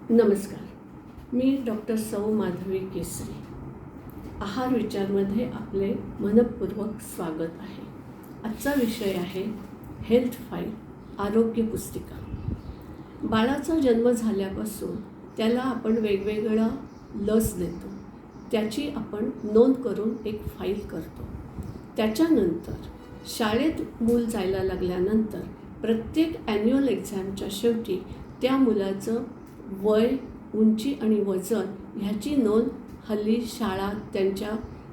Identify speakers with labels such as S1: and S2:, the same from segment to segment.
S1: नमस्कार. मी डॉक्टर सौ माधवी केसरी. आहार विचारमध्ये आपले मनपूर्वक स्वागत आहे. आजचा विषय आहे हेल्थ फाईल, आरोग्य पुस्तिका. बाळाचा जन्म झाल्यापासून त्याला आपण वेगवेगळा लस देतो, त्याची आपण नोंद करून एक फाईल करतो. त्याच्यानंतर शाळेत मूल जायला लागल्यानंतर प्रत्येक ॲन्युअल एक्झामच्या शेवटी त्या मुलाचं वय, उंची आणि वजन ह्याची नोंद हल्ली शाळा त्यांच्या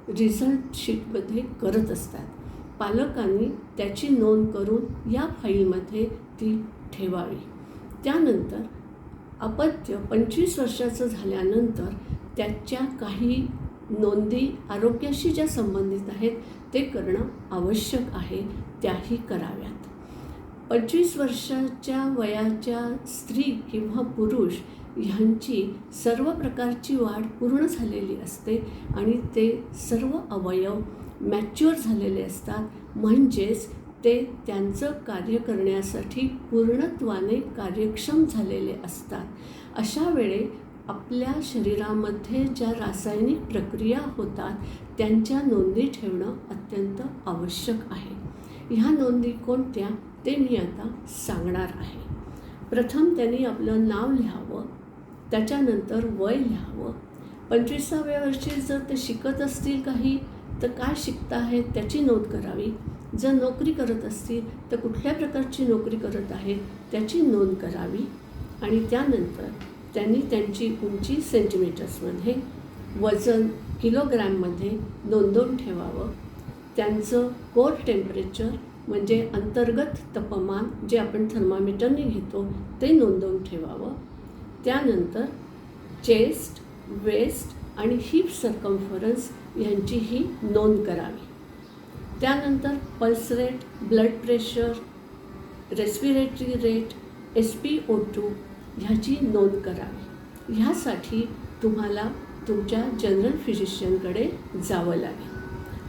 S1: रिझल्ट शीटमध्ये करत असतात. पालकांनी त्याची नोंद करून या फाईलमध्ये ती ठेवावी. त्यानंतर अपत्य 25 वर्षाचं झाल्यानंतर त्याच्या काही नोंदी आरोग्याशी ज्या संबंधित आहेत ते करणं आवश्यक आहे, त्याही कराव्यात. 25 वर्षाच्या वयाच्या स्त्री किंवा पुरुष ह्यांची सर्व प्रकारची वाढ पूर्ण झालेली असते आणि ते सर्व अवयव मॅच्युअर झालेले असतात. म्हणजेच ते त्यांचं कार्य करण्यासाठी पूर्णत्वाने कार्यक्षम झालेले असतात. अशा वेळे आपल्या शरीरामध्ये ज्या रासायनिक प्रक्रिया होतात त्यांच्या नोंदी ठेवणं अत्यंत आवश्यक आहे. ह्या नोंदी कोणत्या ते मी आता सांगणार आहे. प्रथम त्यांनी आपलं नाव लिहावं, त्याच्यानंतर वय लिहावं. 25व्या वर्षी जर ते शिकत असतील काही तर काय शिकत आहेत त्याची नोंद करावी. जर नोकरी करत असतील तर कुठल्या प्रकारची नोकरी करत आहेत त्याची नोंद करावी. आणि त्यानंतर त्यांनी त्यांची उंची सेंटीमीटर्समध्ये, वजन किलोग्रॅममध्ये नोंदवून ठेवावं. त्यांचं कोर टेम्परेचर म्हणजे अंतर्गत तापमान जे आपण थर्मामीटरने घेतो ते नोंदवून ठेवावं. त्यानंतर चेस्ट, वेस्ट आणि हिप सर्कम्फरन्स यांचीही नोंद करावी. त्यानंतर pulse rate, blood pressure, respiratory rate, SpO2 ह्याची नोंद करावी. ह्यासाठी तुम्हाला तुमच्या जनरल फिजिशियनकडे जावं लागेल.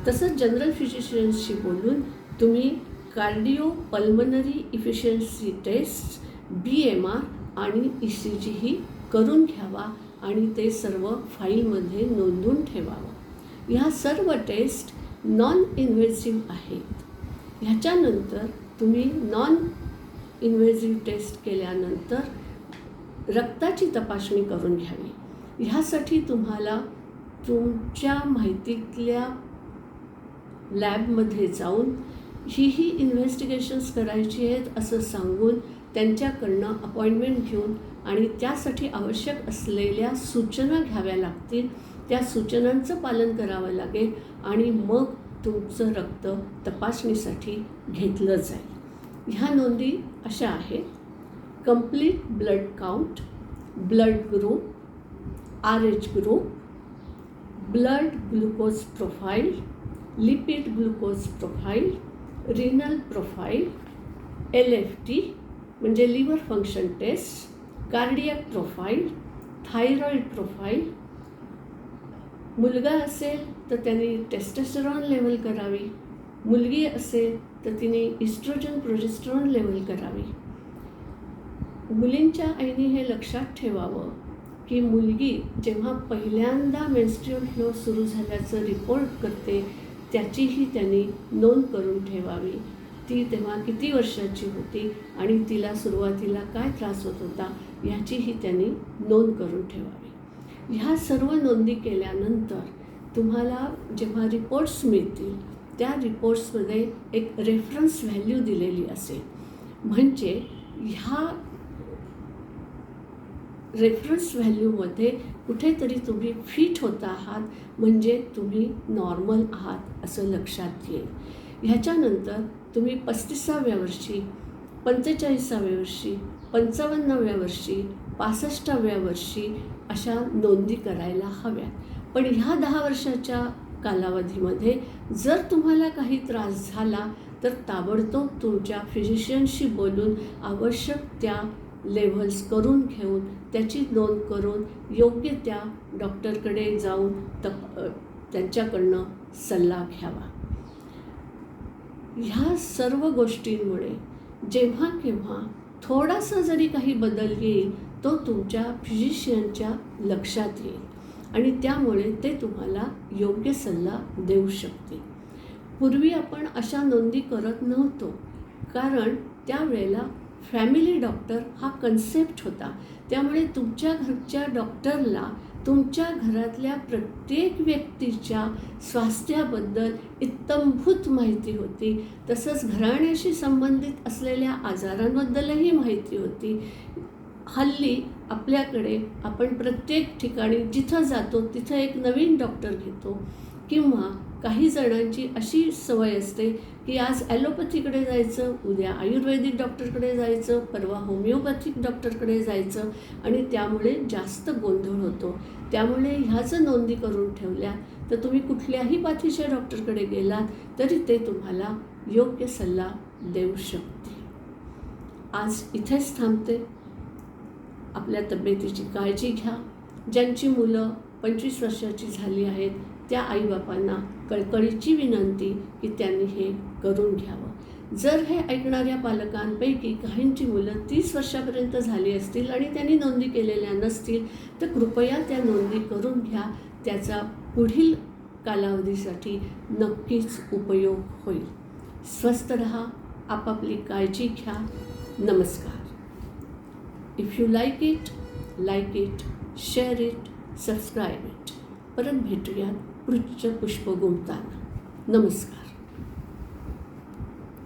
S1: तसंच जनरल फिजिशियनशी बोलून तुम्ही cardio pulmonary efficiency test, BMR आणि ECG ही करून घ्यावा आणि ते सर्व फाईलमध्ये नोंदवून ठेवावं. ह्या सर्व टेस्ट नॉन इन्व्हेसिव्ह आहेत. ह्याच्यानंतर तुम्ही नॉन इन्व्हेसिव्ह टेस्ट केल्यानंतर रक्ताची तपासणी करून घ्यावी. ह्यासाठी तुम्हाला तुमच्या माहितीतल्या लॅबमध्ये जाऊन ही इन्व्हेस्टिगेशन्स करायची आहेत असं सांगून त्यांच्याकडनं अपॉइंटमेंट घेऊन आणि त्यासाठी आवश्यक असलेल्या सूचना घ्याव्या लागतील. त्या सूचनांचं पालन करावं लागेल आणि मग तुमचं रक्त तपासणीसाठी घेतलं जाईल. ह्या नोंदी अशा आहेत: complete blood count, blood group, RH group, blood glucose profile, lipid glucose profile, renal profile, LFT म्हणजे liver function test, cardiac profile, thyroid profile. मुलगा असेल तर त्यांनी टेस्टोस्टेरॉन लेवल करावी. मुलगी असेल तर तिने इस्ट्रोजन प्रोजेस्टेरॉन लेवल करावी. मुलींच्या आईने हे लक्षात ठेवावं की मुलगी जेव्हा पहिल्यांदा मेन्स्ट्रुअल फ्लो सुरू झाल्याचं रिपोर्ट करते त्याचीही त्यांनी नोंद करून ठेवावी. ती तेव्हा किती वर्षाची होती आणि तिला सुरुवातीला काय त्रास होत होता ह्याचीही त्यांनी नोंद करून ठेवावी. ह्या सर्व नोंदी केल्यानंतर तुम्हाला जेव्हा रिपोर्ट्स मिळतील त्या रिपोर्ट्समध्ये एक रेफरन्स व्हॅल्यू दिलेली असेल. म्हणजे ह्या रेफरन्स व्हॅल्यूमध्ये कुठेतरी तुम्ही फिट होत आहात, म्हणजे तुम्ही नॉर्मल आहात असं लक्षात येईल. ह्याच्यानंतर तुम्ही 35व्या वर्षी, 45व्या वर्षी, 55व्या वर्षी, 65व्या वर्षी अशा नोंदी करायला हव्यात. पण ह्या 10 वर्षाच्या कालावधीमध्ये जर तुम्हाला काही त्रास झाला तर ताबडतोब तुमच्या फिजिशियनशी बोलून आवश्यक त्या लेव्हल्स करून घेऊन त्याची नोंद करून योग्य त्या डॉक्टरकडे जाऊन त्यांच्याकडनं सल्ला घ्यावा. ह्या सर्व गोष्टींमुळे जेव्हा केव्हा थोडासा जरी काही बदल येईल तो तुमच्या फिजिशियनच्या लक्षात येईल आणि त्यामुळे ते तुम्हाला योग्य सल्ला देऊ शकते. पूर्वी आपण अशा नोंदी करत नव्हतो, कारण त्यावेळेला फॅमिली डॉक्टर हा कन्सेप्ट होता. त्यामुळे तुमच्या घरच्या डॉक्टरला तुमच्या घरातल्या प्रत्येक व्यक्तीच्या स्वास्थ्याबद्दल इत्थंभूत माहिती होती. तसंच घराण्याशी संबंधित असलेल्या आजारांबद्दलही माहिती होती. हल्ली आपल्याकडे आपण प्रत्येक ठिकाणी जिथं जातो तिथं एक नवीन डॉक्टर घेतो, किंवा काही जणांची अशी सवय असते की आज ॲलोपॅथीकडे जायचं, उद्या आयुर्वेदिक डॉक्टरकडे जायचं, परवा होमिओपॅथिक डॉक्टरकडे जायचं आणि त्यामुळे जास्त गोंधळ होतो. त्यामुळे ह्या जर नोंदी करून ठेवल्या तर तुम्ही कुठल्याही पाथीच्या डॉक्टरकडे गेलात तरी ते तुम्हाला योग्य सल्ला देऊ शकते. आज इथेच थांबते. आपल्या तब्येतीची काळजी घ्या. ज्यांची मुलं 25 वर्षाची झाली आहेत त्या आईबापांना कळकळीची विनंती की त्यांनी हे करून घ्यावं. जर हे ऐकणाऱ्या पालकांपैकी काहींची मुलं 30 वर्षापर्यंत झाली असतील आणि त्यांनी नोंदी केलेल्या नसतील तर कृपया त्या नोंदी करून घ्या. त्याचा पुढील कालावधीसाठी नक्कीच उपयोग होईल. स्वस्थ रहा. आपापली काळजी घ्या. नमस्कार. If you like it, share it, subscribe it. परत भेटूयात पुढचं पुष्प गुंफताना. नमस्कार.